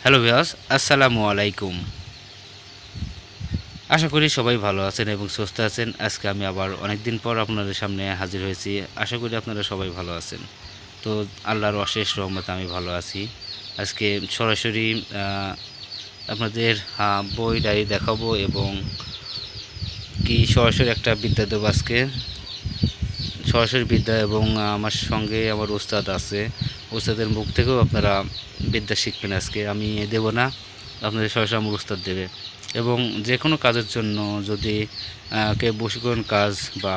Hello viewers, আসসালামু আলাইকুম। আশা করি সবাই ভালো আছেন এবং সুস্থ আছেন। আজকে আমি আবার অনেক দিন পর আপনাদের সামনে হাজির হয়েছি। আশা করি আপনারা সবাই ভালো আছেন। তো আল্লাহর অশেষ রহমতে আমি ভালো আছি। আজকে সরাসরি আ আপনাদের বই ডায়েরি দেখাবো এবং সরাসরি একটা বিদ্যা দেবো আজকে। সরাসরি বিদ্যা এবং আমার সঙ্গে আমার ওস্তাদ আছে। ওস্তাদের মুখ থেকেও আপনারা বিদ্যা শিখবেন আজকে। আমি দেব না, আপনাদের সরাসরি আমার ওস্তাদ দেবে। এবং যে কোনো কাজের জন্য যদি কেউ বশীকরণ কাজ বা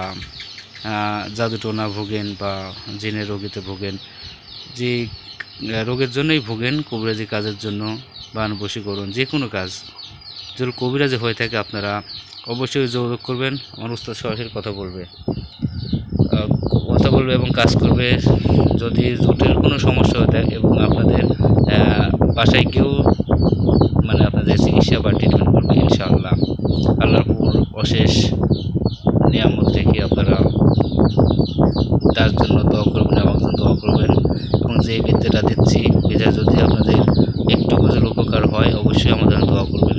জাদুটোনা ভোগেন বা জিনের রোগীতে ভোগেন, যে রোগের জন্যই ভোগেন, কবিরাজি কাজের জন্য বা বশীকরণ যে কোনো কাজ যদি কবিরাজি হয়ে থাকে, আপনারা অবশ্যই যোগাযোগ করবেন। আমার ওস্তাদ সরাসরি কথা বলবে, কথা বলবে এবং কাজ করবে। যদি জটিল কোনো সমস্যা হয়ে থাকে এবং আপনাদের বাসায় কেউ মানে আপনাদের চিকিৎসা বা ট্রিটমেন্ট করবে ইনশাআল্লাহ। আল্লাহর উপর অশেষ নিয়ামত রেখে আপনারা তার জন্য দোয়া করবেন, আমার জন্য দোয়া করবেন। এবং যে বিদ্যাটা দিচ্ছি, বিদ্যা যদি আপনাদের একটু যদি উপকার হয়, অবশ্যই আমাদের দোয়া করবেন।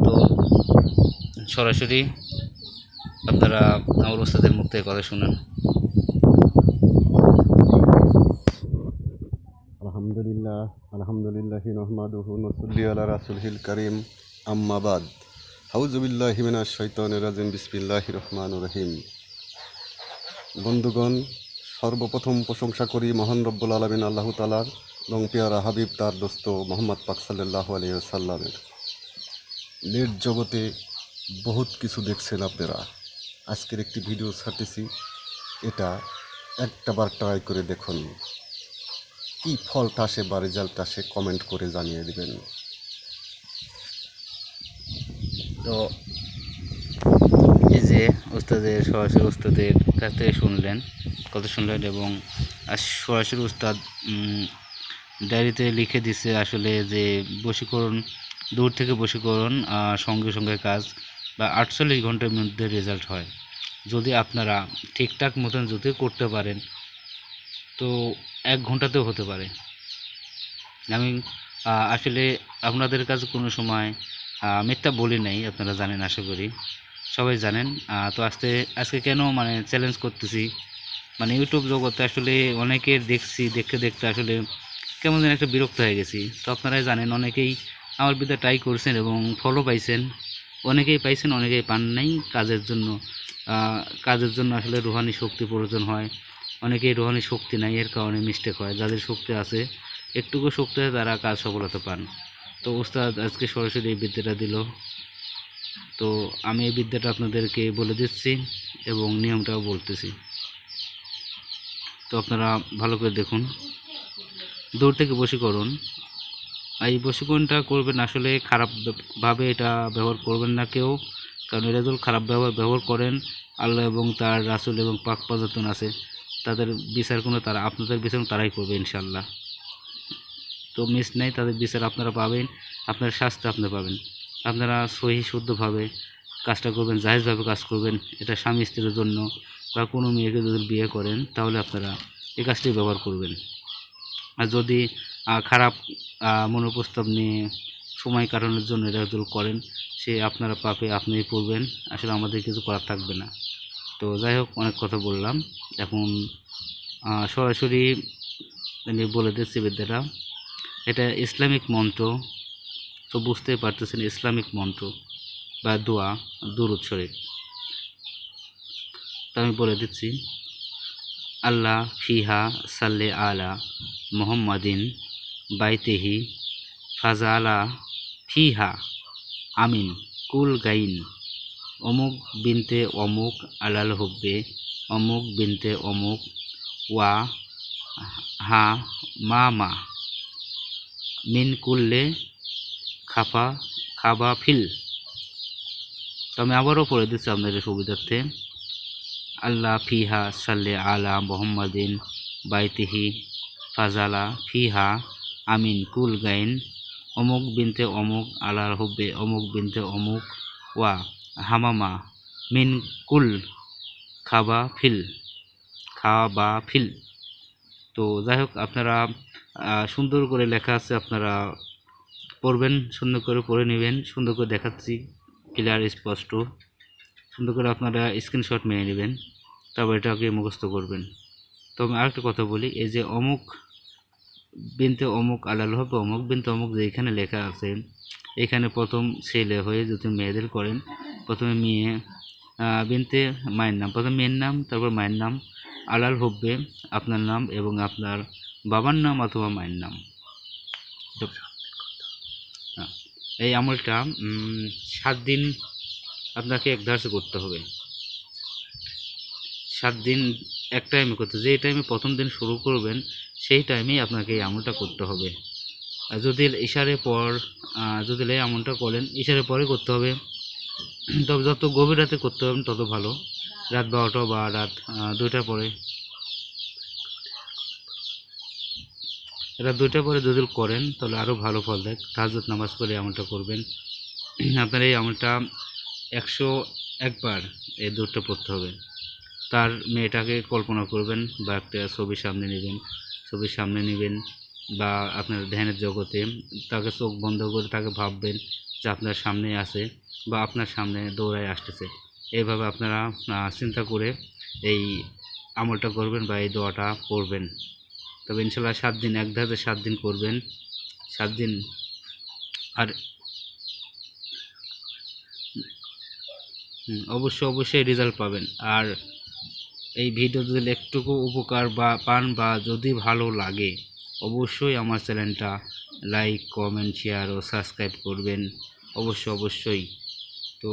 তো সরাসরি আপনারা আমার ওস্তাদের মুখ থেকে কথা শুনেন। আলহামদুলিল্লাহ আলহামদুলিল্লাহি নহমাদুহু নসল্লি আলা রাসূলিল কারীম আম্মা বাদ আউযু বিল্লাহি মিনাশ শাইতানির রাজিম বিসমিল্লাহির রহমানির রহিম। বন্ধুগণ, সর্বপ্রথম প্রশংসা করি মহান রব্বুল আলামিন আল্লাহ তাআলার এবং পেয়ারা হাবিব তার দোস্ত মোহাম্মদ পাক সাল্লাল্লাহু আলাইহি ওয়াসাল্লামের। নেট জগতে বহুত কিছু দেখছেন আপনারা। আজকের একটি ভিডিও ছাড়তেছি, এটা একটাবার ট্রাই করে দেখুন। কি ফলটা আসে বা রেজাল্ট আসে কমেন্ট করে জানিয়ে দিবেন। তো এই যে উস্তাদের সরাসরি উস্তাদের কাছ থেকে শুনলেন, কথা শুনলেন এবং সরাসরি উস্তাদ ডায়েরিতে লিখে দিছে আসলে যে বশীকরণ, দূর থেকে বশীকরণ সঙ্গে সঙ্গে কাজ বা 48 ঘন্টার মধ্যে রেজাল্ট হয়। যদি আপনারা ঠিকঠাক মতন যদি করতে পারেন, তো 1 ঘন্টাতেও হতে পারে। আমি আসলে আপনাদের কাছে কোনো সময় মিথ্যা বলি নাই, আপনারা জানেন, আশা করি সবাই জানেন। তো আজকে কেন মানে চ্যালেঞ্জ করতেছি, মানে ইউটিউব জগতে আসলে অনেকের দেখছি, দেখতে দেখতে আসলে কেমন যেন একটা বিরক্ত হয়ে গেছি। তো আপনারাই জানেন, অনেকেই আমার বিদ্যা ট্রাই করছেন এবং ফলো পাইছেন, অনেকেই পাইছেন, অনেকেই পান নাই। কাজের জন্য আসলে রুহানি শক্তি প্রয়োজন হয়। অনেকেই রুহানি শক্তি নাই, এর কারণে মিস্টেক হয়। যাদের শক্তি আছে, একটুকু শক্তি হয়, তারা কাজ সফলতা পান। তো ওস্তাদ আজকে সরাসরি এই বিদ্যাটা দিল। তো আমি এই বিদ্যাটা আপনাদেরকে বলে দিচ্ছি এবং নিয়মটাও বলতেছি। তো আপনারা ভালো করে দেখুন। দূর থেকে বশীকরণ, এই বশীকরণটা করবেন আসলে খারাপভাবে এটা ব্যবহার করবেন না কেউ। কারণ এটা যদি খারাপ ব্যবহার করেন, আল্লাহ এবং তার রাসূল এবং পাক পাজাতন আছে, তাদের বিচার কোনো তারা আপনাদের বিচার তারাই করবে ইনশাআল্লাহ। তো মিস নাই, তাদের বিচার আপনারা পাবেন, আপনার শাস্তি আপনি পাবেন। আপনারা সহি শুদ্ধভাবে কাজটা করবেন, জায়েজভাবে কাজ করবেন। এটা স্বামী স্ত্রীর জন্য বা কোনো মেয়েকে যদি বিয়ে করেন, তাহলে আপনারা এই কাজটি ব্যবহার করবেন। আর যদি খারাপ মনোপ্রস্তাব নিয়ে সময় কাটানোর জন্য এটা যদি করেন, সে আপনারা পাপে আপনিই পড়বেন। আসলে আমাদের কিছু করার থাকবে না। তো যাই হোক, অনেক কথা বললাম। এখন সরাসরি আমি বলে দিচ্ছি বিদ্যাটা। এটা ইসলামিক মন্ত্র, তো বুঝতেই পারতেছেন, ইসলামিক মন্ত্র বা দোয়া, দুরূদ শরীফ। তো আমি বলে দিচ্ছি, আল্লাহ ফিহা সাল্লে আলা মুহাম্মাদিন বাইতেহি ফাজালা ফিহা আমিন কুল গাইন অমুক বিনতে অমুক আলাল হব্বে অমুক বিনতে অমুক ওয়া হা মা মিন কুল্লে খাফা খাবা ফিল। তো আমি আবারও পড়ে দিচ্ছি আপনাদের সুবিধার্থে। আল্লাহ ফিহা সাল্লে আলা মুহাম্মাদিন বাইতিহি ফাজালা ফিহা আমিন কুল গাইন অমুক বিনতে অমুক আলার হব্বে অমুক বিনতে অমুক ওয়া হামামা মিন কুল খাবা ফিল। তো যাই হোক, আপনারা সুন্দর করে লেখা আছে, আপনারা পড়বেন, সুন্দর করে পড়ে নেবেন, সুন্দর করে দেখাচ্ছি ক্লিয়ার স্পষ্ট, সুন্দর করে আপনারা স্ক্রিনশট মেরে নেবেন, তারপর এটাকে মুখস্থ করবেন। তবে আরেকটা কথা বলি, এই যে অমুক বিনতে অমুক আলাল হবে অমুক বিনতে অমুক যে এখানে লেখা আছে, এখানে প্রথম ছেলে হয়ে যদি মেয়েদের করেন, প্রথমে মেয়ে বিনতে মায়ের নাম, প্রথমে মেয়ের নাম, তারপর মায়ের নাম, আলাল হবে আপনার নাম এবং আপনার বাবার নাম অথবা মায়ের নাম। এই আমলটা 7 দিন আপনাকে একধারে করতে হবে। 7 দিন এক টাইমে করতে, যে টাইমে প্রথম দিন শুরু করবেন সেই টাইমেই আপনাকে এই আমলটা করতে হবে। আর যদি ইশারের পর যদি এই আমলটা করেন ইশারের পরে করতে হবে, তবে যত গভীর রাতে করতে হবে তত ভালো, রাত 12টা বা রাত 2টার পরে, রাত 2টার পরে যদি করেন তাহলে আরও ভালো ফল দেয়। তাহাজ্জুদ নামাজ পড়ে আমলটা করবেন। আপনার এই আমলটা 101 বার এই দূরটা পড়তে হবে। তার মেয়েটাকে কল্পনা করবেন বা একটা ছবির সামনে নেবেন বা আপনার ধ্যানের জগতে তাকে চোখ বন্ধ করে তাকে ভাববেন যে আপনার সামনে আছে বা আপনার সামনে দৌড়ায় আসতেছে। এইভাবে আপনারা চিন্তা করে এই আমলটা করবেন বা এই দোয়াটা পড়বেন। তবে ইনশাল্লাহ 7 দিন একধারে 7 দিন করবেন, 7 দিন। আর অবশ্যই রেজাল্ট পাবেন। আর এই ভিডিও যদি একটুকু উপকার বা পান বা যদি ভালো লাগে অবশ্যই আমার চ্যানেলটা লাইক কমেন্ট শেয়ার ও সাবস্ক্রাইব করবেন অবশ্যই। তো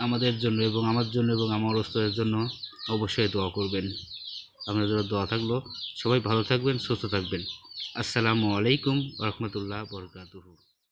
আমাদের জন্য এবং আমার জন্য এবং আমার ওস্তাদের জন্য অবশ্যই দোয়া করবেন। আপনাদের দোয়া থাকলো। সবাই ভালো থাকবেন, সুস্থ থাকবেন। আসসালামু আলাইকুম ওয়া রাহমাতুল্লাহি ওয়া বারাকাতুহু।